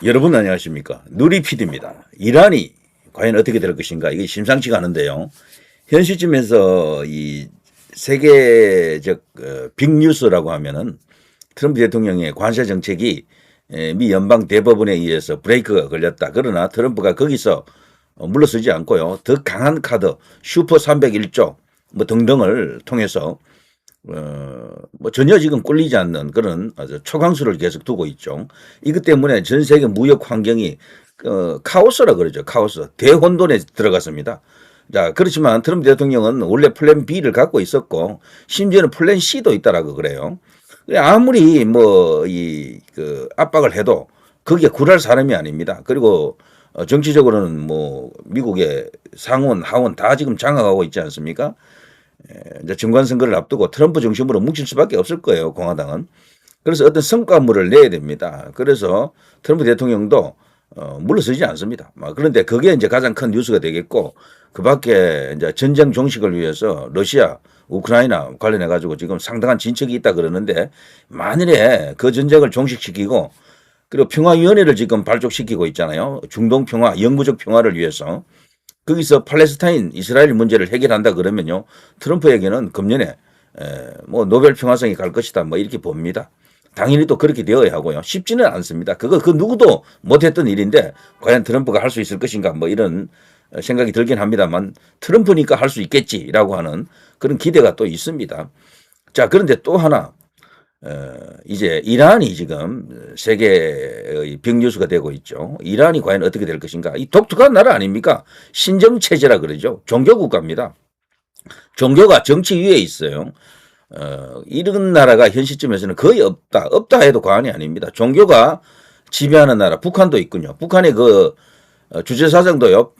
여러분 안녕하십니까. 누리PD입니다. 이란이 과연 어떻게 될 것인가 이게 심상치가 않은데요. 현 시점에서 이 세계적 빅뉴스라고 하면은 트럼프 대통령의 관세 정책이 미 연방 대법원에 의해서 브레이크가 걸렸다. 그러나 트럼프가 거기서 물러서지 않고요. 더 강한 카드 슈퍼 301조 뭐 등등을 통해서 뭐 전혀 지금 꿀리지 않는 그런 아주 초강수를 계속 두고 있죠. 이것 때문에 전 세계 무역 환경이 카오스라 그러죠. 카오스. 대혼돈에 들어갔습니다. 자, 그렇지만 트럼프 대통령은 원래 플랜 B를 갖고 있었고 심지어는 플랜 C도 있다라고 그래요. 아무리 뭐 그 압박을 해도 거기에 굴할 사람이 아닙니다. 그리고 정치적으로는 뭐 미국의 상원, 하원 다 지금 장악하고 있지 않습니까? 이제 중간선거를 앞두고 트럼프 중심으로 뭉칠 수밖에 없을 거예요, 공화당은. 그래서 어떤 성과물을 내야 됩니다. 그래서 트럼프 대통령도 물러서지 않습니다. 그런데 그게 이제 가장 큰 뉴스가 되겠고, 그 밖에 이제 전쟁 종식을 위해서 러시아, 우크라이나 관련해 가지고 지금 상당한 진척이 있다 그러는데, 만일에 그 전쟁을 종식시키고 그리고 평화위원회를 지금 발족시키고 있잖아요. 중동 평화, 영구적 평화를 위해서. 거기서 팔레스타인 이스라엘 문제를 해결한다 그러면요. 트럼프에게는 금년에 뭐 노벨 평화상이 갈 것이다. 뭐 이렇게 봅니다. 당연히 또 그렇게 되어야 하고요. 쉽지는 않습니다. 그 누구도 못했던 일인데 과연 트럼프가 할 수 있을 것인가 뭐 이런 생각이 들긴 합니다만 트럼프니까 할 수 있겠지라고 하는 그런 기대가 또 있습니다. 자, 그런데 또 하나 이제 이란이 지금 세계의 빅뉴스가 되고 있죠. 이란이 과연 어떻게 될 것인가. 이 독특한 나라 아닙니까? 신정체제라 그러죠. 종교국가입니다. 종교가 정치 위에 있어요. 이런 나라가 현 시점에서는 거의 없다. 없다 해도 과언이 아닙니다. 종교가 지배하는 나라, 북한도 있군요. 북한의 그 주체사상도요,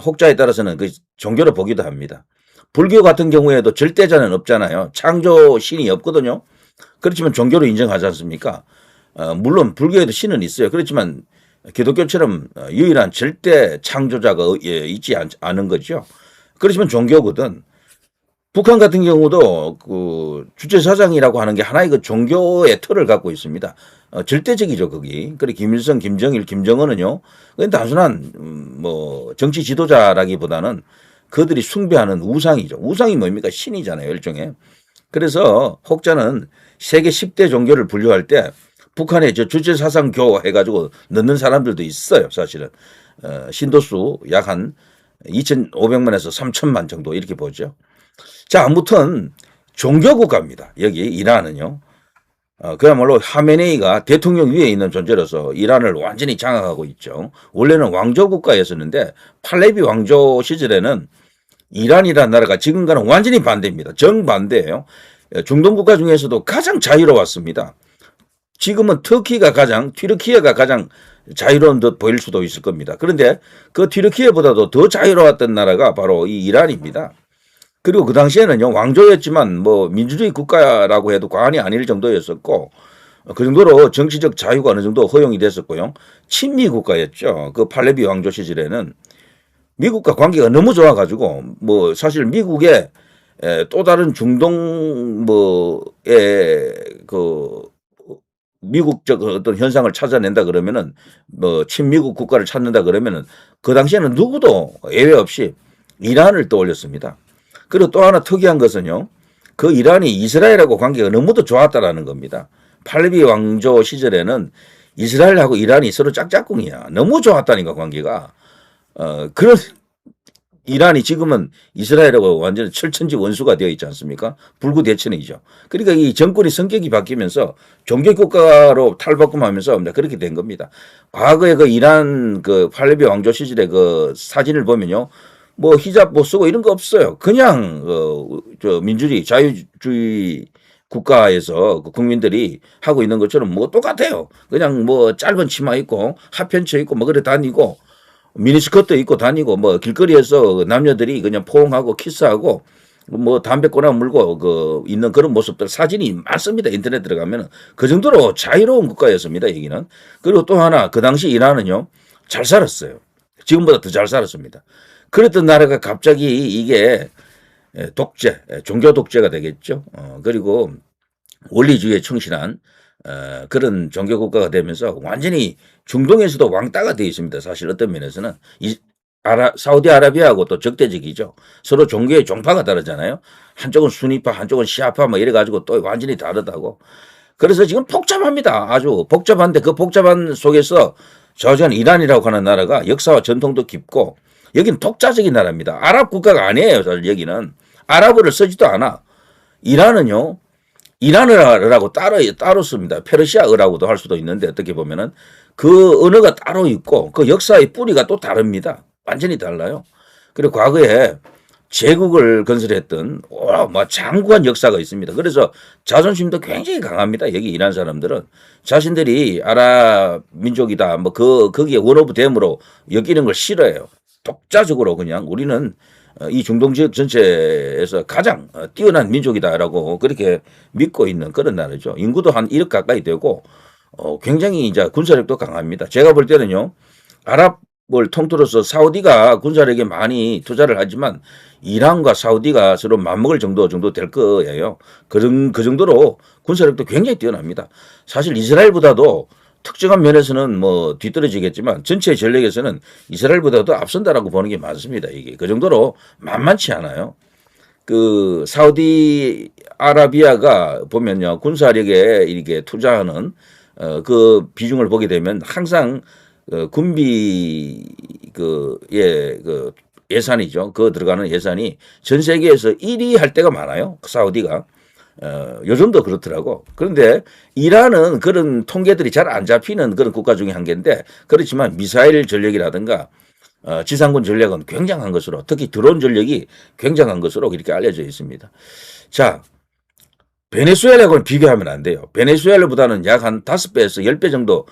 혹자에 따라서는 그 종교로 보기도 합니다. 불교 같은 경우에도 절대자는 없잖아요. 창조 신이 없거든요. 그렇지만 종교로 인정하지 않습니까? 물론 불교에도 신은 있어요. 그렇지만 기독교처럼 유일한 절대 창조자가 있지 않은 거죠. 그렇지만 종교거든. 북한 같은 경우도 그 주체사상이라고 하는 게 하나의 그 종교의 틀을 갖고 있습니다. 절대적이죠, 거기. 그래 김일성, 김정일, 김정은은요. 그건 단순한 뭐 정치 지도자라기보다는 그들이 숭배하는 우상이죠. 우상이 뭡니까? 신이잖아요, 일종의. 그래서 혹자는 세계 10대 종교를 분류할 때 북한의 저 주체사상교 해가지고 넣는 사람들도 있어요, 사실은. 신도수 약 한 2,500만에서 3,000만 정도 이렇게 보죠. 자, 아무튼 종교국가입니다. 여기 이란은요. 그야말로 하메네이가 대통령 위에 있는 존재로서 이란을 완전히 장악하고 있죠. 원래는 왕조국가였었는데 팔레비 왕조 시절에는 이란이라는 나라가 지금과는 완전히 반대입니다. 정반대예요. 중동 국가 중에서도 가장 자유로웠습니다. 지금은 튀르키예가 가장 자유로운 듯 보일 수도 있을 겁니다. 그런데 그 튀르키예보다도 더 자유로웠던 나라가 바로 이 이란입니다. 그리고 그 당시에는요, 왕조였지만 뭐 민주주의 국가라고 해도 과언이 아닐 정도였었고, 그 정도로 정치적 자유가 어느 정도 허용이 됐었고요. 친미 국가였죠. 그 팔레비 왕조 시절에는 미국과 관계가 너무 좋아가지고 뭐 사실 미국의 또 다른 중동 뭐의 그 미국적 어떤 현상을 찾아낸다 그러면은 뭐 친미국 국가를 찾는다 그러면은 그 당시에는 누구도 예외 없이 이란을 떠올렸습니다. 그리고 또 하나 특이한 것은요, 그 이란이 이스라엘하고 관계가 너무도 좋았다라는 겁니다. 팔레비 왕조 시절에는 이스라엘하고 이란이 서로 짝짝꿍이야. 너무 좋았다니까 관계가. 그런 이란이 지금은 이스라엘하고 완전히 철천지 원수가 되어 있지 않습니까? 불구대천이죠. 그러니까 이 정권의 성격이 바뀌면서 종교국가로 탈바꿈하면서 그렇게 된 겁니다. 과거에 그 이란 그 팔레비 왕조 시절의 그 사진을 보면요, 뭐 히잡 못 쓰고 이런 거 없어요. 그냥 저 민주주의, 자유주의 국가에서 그 국민들이 하고 있는 것처럼 뭐 똑같아요. 그냥 뭐 짧은 치마 입고 하편처 입고 뭐 그래 다니고. 미니스커트 입고 다니고 뭐 길거리에서 남녀들이 그냥 포옹하고 키스하고 뭐 담배 꼬나 물고 그 있는 그런 모습들 사진이 많습니다. 인터넷 들어가면은 그 정도로 자유로운 국가였습니다. 여기는. 그리고 또 하나 그 당시 이란은요 잘 살았어요. 지금보다 더 잘 살았습니다. 그랬던 나라가 갑자기 이게 독재, 종교 독재가 되겠죠. 그리고 원리주의에 충실한 그런 종교 국가가 되면서 완전히 중동에서도 왕따가 되어 있습니다. 사실 어떤 면에서는 사우디아라비아하고 또 적대적이죠. 서로 종교의 종파가 다르잖아요. 한쪽은 수니파, 한쪽은 시아파 뭐 이래 가지고 또 완전히 다르다고. 그래서 지금 복잡합니다. 아주 복잡한데 그 복잡한 속에서 저전 이란이라고 하는 나라가 역사와 전통도 깊고 여기는 독자적인 나라입니다. 아랍 국가가 아니에요. 사실 여기는 아랍어를 쓰지도 않아. 이란은요. 이란어라고 따로 씁니다. 페르시아어라고도 할 수도 있는데 어떻게 보면은 그 언어가 따로 있고 그 역사의 뿌리가 또 다릅니다. 완전히 달라요. 그리고 과거에 제국을 건설했던 뭐 장구한 역사가 있습니다. 그래서 자존심도 굉장히 강합니다. 여기 이란 사람들은 자신들이 아랍 민족이다. 뭐 거기에 원 오브 댐으로 여기는 걸 싫어해요. 독자적으로 그냥 우리는 이 중동 지역 전체에서 가장 뛰어난 민족이다라고 그렇게 믿고 있는 그런 나라죠. 인구도 한 1억 가까이 되고 굉장히 이제 군사력도 강합니다. 제가 볼 때는요. 아랍을 통틀어서 사우디가 군사력에 많이 투자를 하지만 이란과 사우디가 서로 맞먹을 정도 될 거예요. 그 정도로 군사력도 굉장히 뛰어납니다. 사실 이스라엘보다도 특정한 면에서는 뭐 뒤떨어지겠지만 전체 전력에서는 이스라엘보다도 앞선다라고 보는 게 맞습니다. 이게 그 정도로 만만치 않아요. 그 사우디아라비아가 보면요 군사력에 이렇게 투자하는 그 비중을 보게 되면 항상 군비 그 예산이죠. 그 들어가는 예산이 전 세계에서 1위 할 때가 많아요. 사우디가. 요즘도 그렇더라고. 그런데 이란은 그런 통계들이 잘 안 잡히는 그런 국가 중에 한 개인데 그렇지만 미사일 전력이라든가 지상군 전력은 굉장한 것으로 특히 드론 전력이 굉장한 것으로 이렇게 알려져 있습니다. 자, 베네수엘하고는 비교하면 안 돼요. 베네수엘보다는 약 한 5배에서 10배 정도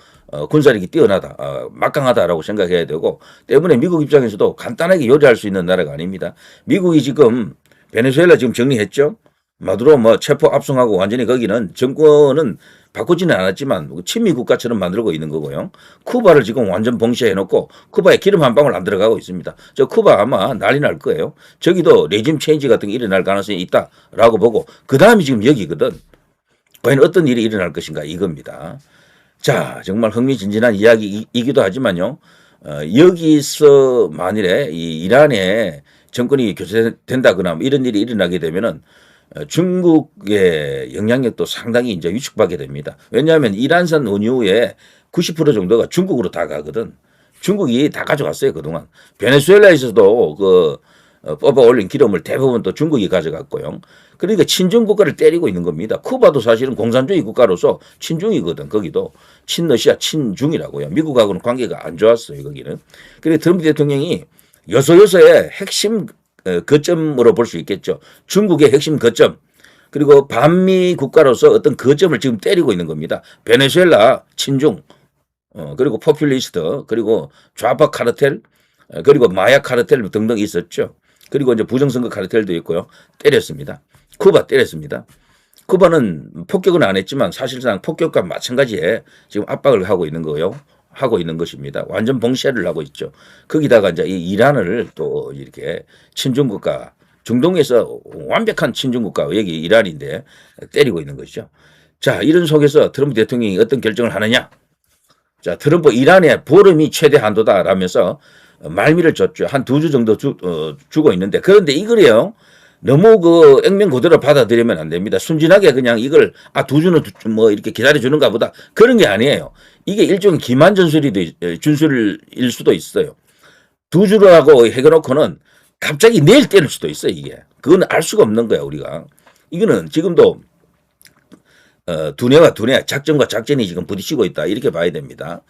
군사력이 뛰어나다, 막강하다라고 생각해야 되고 때문에 미국 입장에서도 간단하게 요리할 수 있는 나라가 아닙니다. 미국이 지금 베네수엘라 지금 정리했죠. 마두로 뭐 체포 압송하고 완전히 거기는 정권은 바꾸지는 않았지만 친미 국가처럼 만들고 있는 거고요. 쿠바를 지금 완전 봉쇄해놓고 쿠바에 기름 한 방울 안 들어가고 있습니다. 저 쿠바 아마 난리 날 거예요. 저기도 레짐 체인지 같은 게 일어날 가능성이 있다라고 보고 그 다음이 지금 여기거든. 과연 어떤 일이 일어날 것인가 이겁니다. 자, 정말 흥미진진한 이야기이기도 하지만요. 여기서 만일에 이 이란의 정권이 교체된다거나 이런 일이 일어나게 되면은 중국의 영향력도 상당히 이제 위축받게 됩니다. 왜냐하면 이란산 원유의 90% 정도가 중국으로 다 가거든. 중국이 다 가져갔어요, 그동안. 베네수엘라에서도 뽑아 올린 기름을 대부분 또 중국이 가져갔고요. 그러니까 친중 국가를 때리고 있는 겁니다. 쿠바도 사실은 공산주의 국가로서 친중이거든, 거기도. 친러시아, 친중이라고요. 미국하고는 관계가 안 좋았어요, 거기는. 그리고 트럼프 대통령이 요소요소의 핵심 거점으로 볼 수 있겠죠. 중국의 핵심 거점 그리고 반미 국가로서 어떤 거점을 지금 때리고 있는 겁니다. 베네수엘라 친중 그리고 포퓰리스트 그리고 좌파 카르텔 그리고 마약 카르텔 등등 있었죠. 그리고 이제 부정선거 카르텔도 있고요. 때렸습니다. 쿠바 때렸습니다. 쿠바는 폭격은 안 했지만 사실상 폭격과 마찬가지에 지금 압박을 하고 있는 거예요. 하고 있는 것입니다. 완전 봉쇄를 하고 있죠. 거기다가 이제 이 이란을 또 이렇게 친중국가, 중동에서 완벽한 친중국가, 여기 이란인데 때리고 있는 것이죠. 자, 이런 속에서 트럼프 대통령이 어떤 결정을 하느냐? 자, 트럼프 이란의 보름이 최대 한도다라면서 말미를 줬죠. 한 2주 정도 주고 있는데 그런데 이거래요. 너무 그 액면 그대로 받아들이면 안 됩니다. 순진하게 그냥 이걸 2주는 뭐 이렇게 기다려주는가 보다 그런 게 아니에요. 이게 일종의 기만 준술일 수도 있어요. 2주로 하고 해놓고는 갑자기 내일 때릴 수도 있어요. 이게 그건 알 수가 없는 거야 우리가. 이거는 지금도 두뇌와 두뇌, 작전과 작전이 지금 부딪히고 있다 이렇게 봐야 됩니다.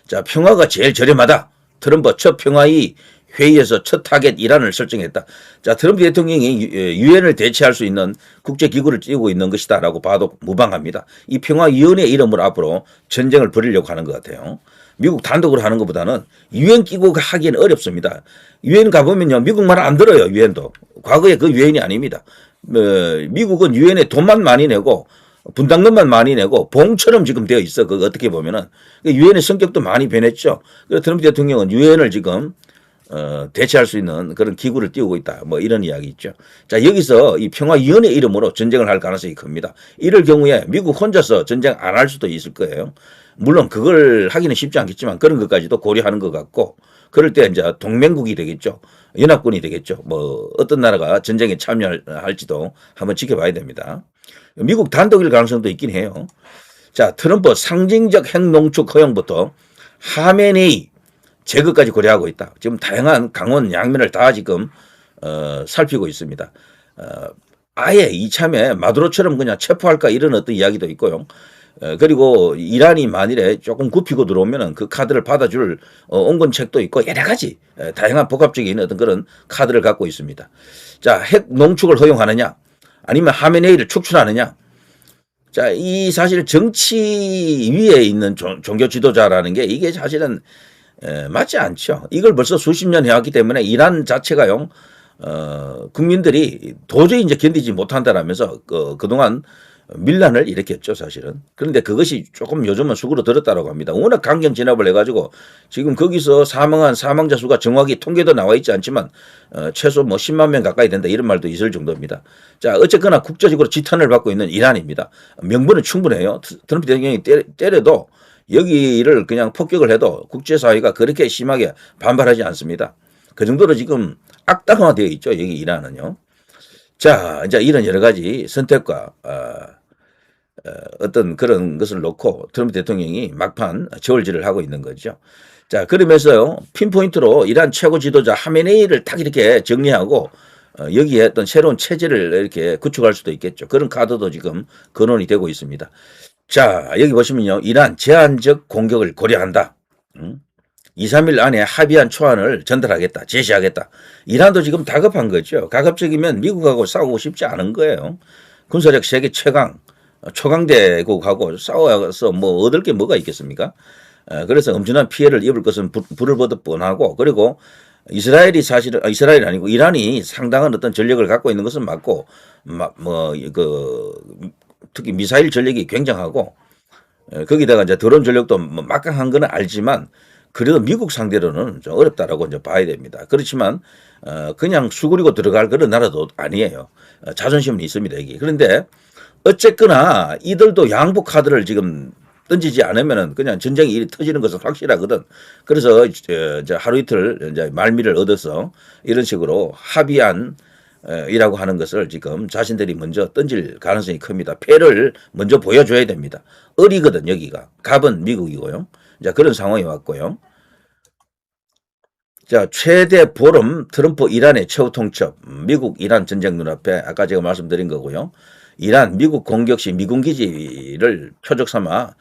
자, 평화가 제일 저렴하다. 트럼프 첫 평화의 회의에서 첫 타겟 이란을 설정했다. 자, 트럼프 대통령이 유엔을 대체할 수 있는 국제기구를 띄우고 있는 것이다라고 봐도 무방합니다. 이 평화위원회 이름으로 앞으로 전쟁을 벌이려고 하는 것 같아요. 미국 단독으로 하는 것보다는 유엔 기구가 하기에는 어렵습니다. 유엔 가보면요. 미국 말 안 들어요. 유엔도. 과거에 그 유엔이 아닙니다. 미국은 유엔에 돈만 많이 내고 분담금만 많이 내고 봉처럼 지금 되어 있어. 그 어떻게 보면은 유엔의 성격도 많이 변했죠. 그래서 트럼프 대통령은 유엔을 지금 대체할 수 있는 그런 기구를 띄우고 있다. 뭐 이런 이야기 있죠. 자, 여기서 이 평화위원회 이름으로 전쟁을 할 가능성이 큽니다. 이럴 경우에 미국 혼자서 전쟁 안 할 수도 있을 거예요. 물론 그걸 하기는 쉽지 않겠지만 그런 것까지도 고려하는 것 같고, 그럴 때 이제 동맹국이 되겠죠. 연합군이 되겠죠. 뭐 어떤 나라가 전쟁에 참여할지도 한번 지켜봐야 됩니다. 미국 단독일 가능성도 있긴 해요. 자, 트럼프 상징적 핵농축 허용부터 하메네이 제거까지 고려하고 있다. 지금 다양한 강원 양면을 다 지금 살피고 있습니다. 아예 이참에 마두로처럼 그냥 체포할까 이런 어떤 이야기도 있고요. 그리고 이란이 만일에 조금 굽히고 들어오면은 그 카드를 받아줄 온건책도 있고 여러 가지 다양한 복합적인 어떤 그런 카드를 갖고 있습니다. 자, 핵 농축을 허용하느냐 아니면 하메네이를 축출하느냐. 자, 이 사실 정치 위에 있는 종교 지도자라는 게 이게 사실은 맞지 않죠. 이걸 벌써 수십 년 해왔기 때문에 이란 자체가요, 국민들이 도저히 이제 견디지 못한다라면서 그동안 밀란을 일으켰죠, 사실은. 그런데 그것이 조금 요즘은 수그러들었다고 합니다. 워낙 강경 진압을 해가지고 지금 거기서 사망한 사망자 수가 정확히 통계도 나와 있지 않지만 최소 뭐 10만 명 가까이 된다 이런 말도 있을 정도입니다. 자, 어쨌거나 국제적으로 지탄을 받고 있는 이란입니다. 명분은 충분해요. 트럼프 대통령이 때려도 여기를 그냥 폭격을 해도 국제사회가 그렇게 심하게 반발하지 않습니다. 그 정도로 지금 악당화되어 있죠, 여기 이란은요. 자, 이제 이런 여러 가지 선택과 어떤 그런 것을 놓고 트럼프 대통령이 막판 저울질을 하고 있는 거죠. 자, 그러면서요, 핀포인트로 이란 최고 지도자 하메네이를 딱 이렇게 정리하고 여기에 어떤 새로운 체제를 이렇게 구축할 수도 있겠죠. 그런 카드도 지금 거론이 되고 있습니다. 자, 여기 보시면요, 이란 제한적 공격을 고려한다. 2, 3일 안에 합의한 초안을 전달하겠다, 제시하겠다. 이란도 지금 다급한 거죠. 가급적이면 미국하고 싸우고 싶지 않은 거예요. 군사력 세계 최강, 초강대국하고 싸워서 뭐 얻을 게 뭐가 있겠습니까? 그래서 엄청난 피해를 입을 것은 불을 보듯 뻔하고, 그리고 이스라엘이 사실은, 이스라엘이 아니고 이란이 상당한 어떤 전력을 갖고 있는 것은 맞고, 특히 미사일 전력이 굉장하고, 거기다가 이제 드론 전력도 막강한 건 알지만, 그래도 미국 상대로는 좀 어렵다라고 이제 봐야 됩니다. 그렇지만 그냥 수그리고 들어갈 그런 나라도 아니에요. 자존심은 있습니다, 여기. 그런데 어쨌거나 이들도 양보 카드를 지금 던지지 않으면은 그냥 전쟁이 터지는 것은 확실하거든. 그래서 이제 하루 이틀 이제 말미를 얻어서 이런 식으로 합의안 이라고 하는 것을 지금 자신들이 먼저 던질 가능성이 큽니다. 패를 먼저 보여줘야 됩니다. 어리거든, 여기가. 갑은 미국이고요. 자, 그런 상황이 왔고요. 자, 최대 보름 트럼프 이란의 최후 통첩, 미국 이란 전쟁 눈앞에 아까 제가 말씀드린 거고요. 이란 미국 공격 시 미군 기지를 표적 삼아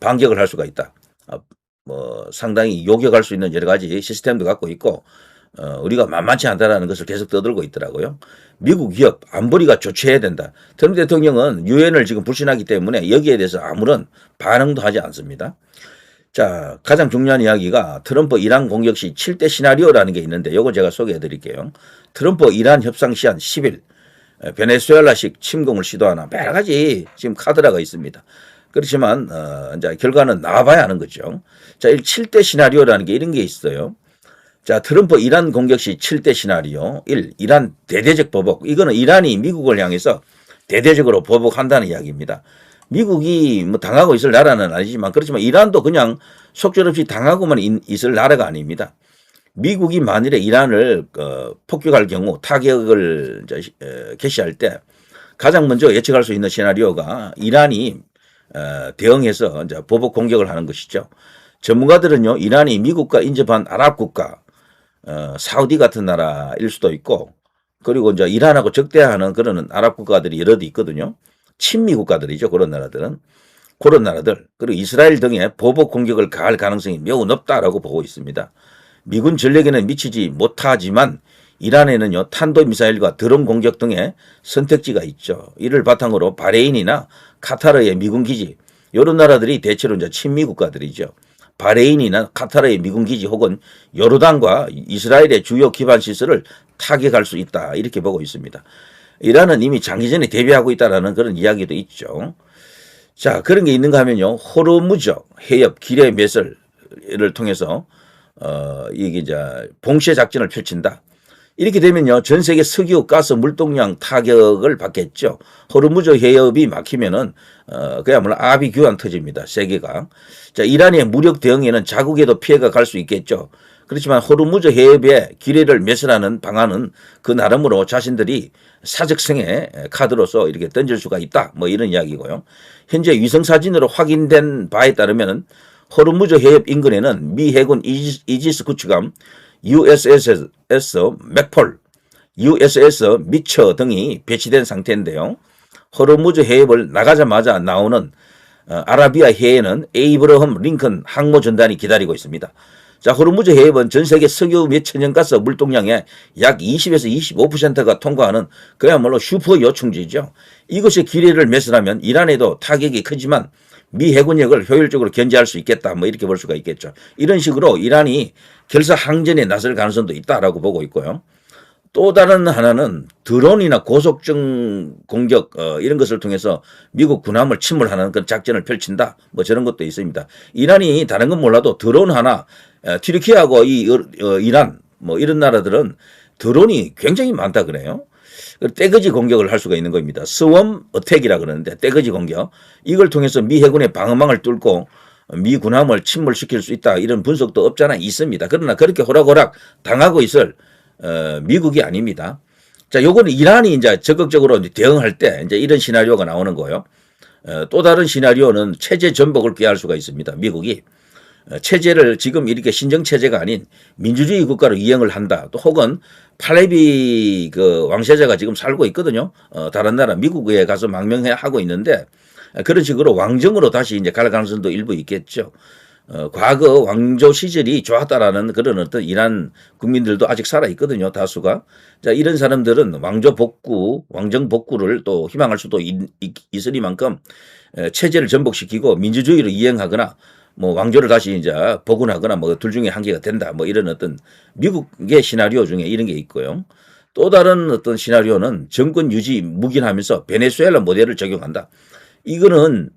반격을 할 수가 있다. 뭐 상당히 요격할 수 있는 여러 가지 시스템도 갖고 있고 우리가 만만치 않다라는 것을 계속 떠들고 있더라고요. 미국 위협, 안보리가 조치해야 된다. 트럼프 대통령은 유엔을 지금 불신하기 때문에 여기에 대해서 아무런 반응도 하지 않습니다. 자, 가장 중요한 이야기가 트럼프 이란 공격 시 7대 시나리오라는 게 있는데 요거 제가 소개해 드릴게요. 트럼프 이란 협상 시한 10일, 베네수엘라식 침공을 시도하나 여러 가지 지금 카드라가 있습니다. 그렇지만 이제 결과는 나와봐야 하는 거죠. 자, 7대 시나리오라는 게 이런 게 있어요. 자, 트럼프 이란 공격 시 7대 시나리오 1. 이란 대대적 보복. 이거는 이란이 미국을 향해서 대대적으로 보복한다는 이야기입니다. 미국이 뭐 당하고 있을 나라는 아니지만 그렇지만 이란도 그냥 속절없이 당하고만 있을 나라가 아닙니다. 미국이 만일에 이란을 폭격할 경우 타격을 개시할 때 가장 먼저 예측할 수 있는 시나리오가 이란이 대응해서 이제 보복 공격을 하는 것이죠. 전문가들은요, 이란이 미국과 인접한 아랍 국가, 사우디 같은 나라일 수도 있고, 그리고 이제 이란하고 적대하는 그런 아랍 국가들이 여러 개 있거든요. 친미 국가들이죠. 그런 나라들은. 그런 나라들, 그리고 이스라엘 등의 보복 공격을 가할 가능성이 매우 높다라고 보고 있습니다. 미군 전력에는 미치지 못하지만 이란에는요, 탄도미사일과 드론 공격 등의 선택지가 있죠. 이를 바탕으로 바레인이나 카타르의 미군 기지, 이런 나라들이 대체로 이제 친미 국가들이죠. 바레인이나 카타르의 미군 기지 혹은 요르단과 이스라엘의 주요 기반 시설을 타격할 수 있다. 이렇게 보고 있습니다. 이란은 이미 장기전에 대비하고 있다라는 그런 이야기도 있죠. 자, 그런 게 있는가 하면요, 호르무즈 해협 기뢰 매설을 통해서 이게 이제 봉쇄 작전을 펼친다. 이렇게 되면요, 전 세계 석유, 가스, 물동량 타격을 받겠죠. 호르무즈 해협이 막히면은 그야말로 아비규환 터집니다. 세계가. 자, 이란의 무력 대응에는 자국에도 피해가 갈 수 있겠죠. 그렇지만 호르무즈 해협의 기뢰를 매설하는 방안은 그 나름으로 자신들이 사적성의 카드로서 이렇게 던질 수가 있다. 뭐 이런 이야기고요. 현재 위성 사진으로 확인된 바에 따르면은 호르무즈 해협 인근에는 미 해군 이지스 구축함 USS 맥폴, USS 미처 등이 배치된 상태인데요. 호르무즈 해협을 나가자마자 나오는 아라비아 해에는 에이브러함 링컨 항모 전단이 기다리고 있습니다. 자, 호르무즈 해협은 전 세계 석유 및 천연가스 물동량의 약 20에서 25%가 통과하는 그야말로 슈퍼 요충지죠. 이것이 기뢰를 매설하면 이란에도 타격이 크지만 미 해군력을 효율적으로 견제할 수 있겠다. 뭐 이렇게 볼 수가 있겠죠. 이런 식으로 이란이 결사 항전에 나설 가능성도 있다라고 보고 있고요. 또 다른 하나는 드론이나 고속정 공격 이런 것을 통해서 미국 군함을 침몰하는 그런 작전을 펼친다. 뭐 저런 것도 있습니다. 이란이 다른 건 몰라도 드론 하나 튀르키예하고 이란 뭐 이런 나라들은 드론이 굉장히 많다 그래요. 떼거지 공격을 할 수가 있는 겁니다. 스웜 어택이라 그러는데 떼거지 공격. 이걸 통해서 미 해군의 방어망을 뚫고 미 군함을 침몰시킬 수 있다. 이런 분석도 없잖아 있습니다. 그러나 그렇게 호락호락 당하고 있을 미국이 아닙니다. 자, 요거는 이란이 이제 적극적으로 대응할 때 이제 이런 시나리오가 나오는 거예요. 또 다른 시나리오는 체제 전복을 꾀할 수가 있습니다. 미국이. 체제를 지금 이렇게 신정체제가 아닌 민주주의 국가로 이행을 한다. 또 혹은 팔레비 그 왕세자가 지금 살고 있거든요. 다른 나라 미국에 가서 망명하고 있는데 그런 식으로 왕정으로 다시 이제 갈 가능성도 일부 있겠죠. 과거 왕조 시절이 좋았다라는 그런 어떤 이란 국민들도 아직 살아 있거든요. 다수가. 자, 이런 사람들은 왕정 복구를 또 희망할 수도 있으리만큼 체제를 전복시키고 민주주의로 이행하거나 뭐 왕조를 다시 이제 복원하거나 뭐 둘 중에 한 개가 된다. 뭐 이런 어떤 미국의 시나리오 중에 이런 게 있고요. 또 다른 어떤 시나리오는 정권 유지 묵인하면서 베네수엘라 모델을 적용한다. 이거는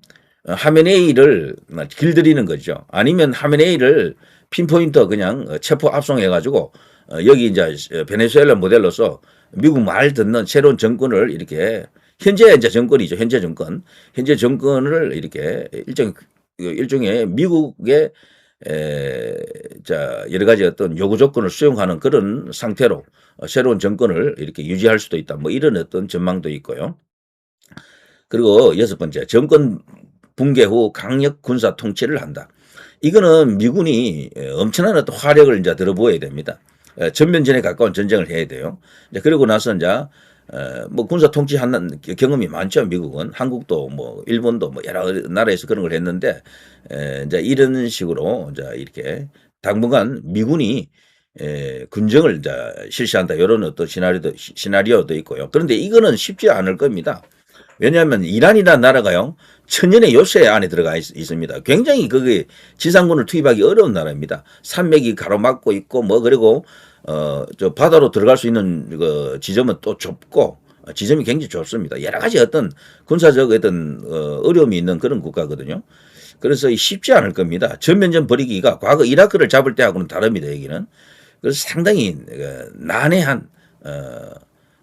하메네이를 길들이는 거죠. 아니면 하메네이를 핀포인트 그냥 체포 압송해가지고 여기 이제 베네수엘라 모델로서 미국 말 듣는 새로운 정권을 이렇게 현재 이제 정권이죠. 현재 정권을 이렇게 일종의 미국의 자 여러 가지 어떤 요구 조건을 수용하는 그런 상태로 새로운 정권을 이렇게 유지할 수도 있다. 뭐 이런 어떤 전망도 있고요. 그리고 여섯 번째, 정권 붕괴 후 강력 군사 통치를 한다. 이거는 미군이 엄청난 어떤 화력을 이제 들어보여야 됩니다. 전면전에 가까운 전쟁을 해야 돼요. 그리고 나서 이제 뭐 군사 통치하는 경험이 많죠. 미국은 한국도 뭐 일본도 뭐 여러 나라에서 그런 걸 했는데 이제 이런 식으로 이제 이렇게 당분간 미군이 군정을 이제 실시한다. 이런 어떤 시나리오도 있고요. 그런데 이거는 쉽지 않을 겁니다. 왜냐하면 이란이라는 나라가요, 천년의 요새 안에 들어가 있습니다. 굉장히 그게 지상군을 투입하기 어려운 나라입니다. 산맥이 가로막고 있고 뭐 그리고 저 바다로 들어갈 수 있는 그 지점은 또 좁고 지점이 굉장히 좁습니다. 여러 가지 어떤 군사적 어떤 어려움이 있는 그런 국가거든요. 그래서 쉽지 않을 겁니다. 전면전 벌이기가 과거 이라크를 잡을 때하고는 다릅니다. 여기는. 그래서 상당히 난해한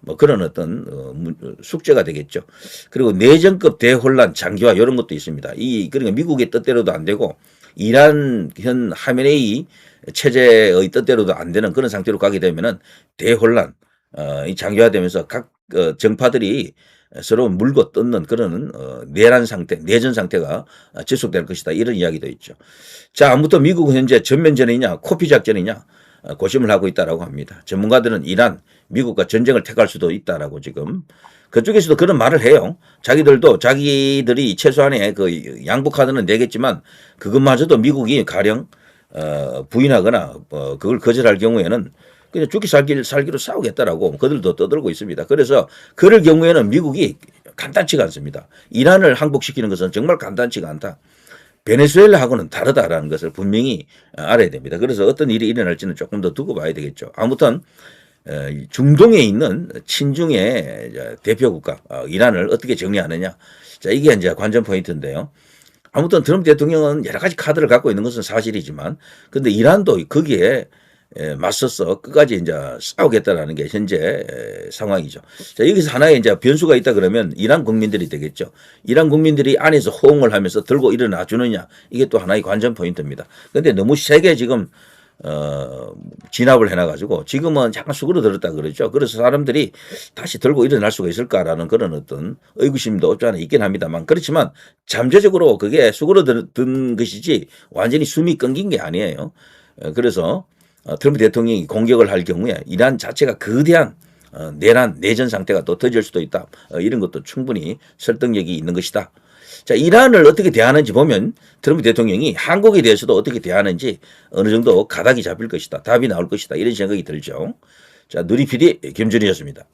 뭐 그런 어떤 숙제가 되겠죠. 그리고 내전급 대혼란 장기화 이런 것도 있습니다. 그러니까 미국의 뜻대로도 안 되고 이란 현 하메네이 체제의 뜻대로도 안 되는 그런 상태로 가게 되면은 대혼란 이 장기화되면서 각 정파들이 서로 물고 뜯는 그런 내전 상태가 지속될 것이다. 이런 이야기도 있죠. 자, 아무튼 미국은 현재 전면전이냐 코피 작전이냐 고심을 하고 있다라고 합니다. 전문가들은 이란, 미국과 전쟁을 택할 수도 있다라고 지금 그쪽에서도 그런 말을 해요. 자기들이 최소한의 그 양보 카드는 내겠지만 그것마저도 미국이 가령 부인하거나 그걸 거절할 경우에는 그냥 죽기 살기로 싸우겠다라고 그들도 떠들고 있습니다. 그래서 그럴 경우에는 미국이 간단치가 않습니다. 이란을 항복시키는 것은 정말 간단치가 않다. 베네수엘라하고는 다르다라는 것을 분명히 알아야 됩니다. 그래서 어떤 일이 일어날지는 조금 더 두고 봐야 되겠죠. 아무튼 중동에 있는 친중의 대표 국가 이란을 어떻게 정리하느냐. 자, 이게 이제 관전 포인트인데요. 아무튼 트럼프 대통령은 여러 가지 카드를 갖고 있는 것은 사실이지만 근데 이란도 거기에 맞서서 끝까지 이제 싸우겠다라는 게 현재 상황이죠. 자, 여기서 하나의 이제 변수가 있다 그러면 이란 국민들이 되겠죠. 이란 국민들이 안에서 호응을 하면서 들고 일어나 주느냐 이게 또 하나의 관전 포인트입니다. 근데 너무 세게 지금 진압을 해놔가지고 지금은 약간 수그러들었다 그러죠. 그래서 사람들이 다시 들고 일어날 수가 있을까라는 그런 어떤 의구심도 없지 않아 있긴 합니다만 그렇지만 잠재적으로 그게 수그러든 것이지 완전히 숨이 끊긴 게 아니에요. 그래서 트럼프 대통령이 공격을 할 경우에 이란 자체가 거대한 내전 상태가 또 터질 수도 있다. 이런 것도 충분히 설득력이 있는 것이다. 자, 이란을 어떻게 대하는지 보면 트럼프 대통령이 한국에 대해서도 어떻게 대하는지 어느 정도 가닥이 잡힐 것이다. 답이 나올 것이다. 이런 생각이 들죠. 자, 누리 PD 김준희였습니다.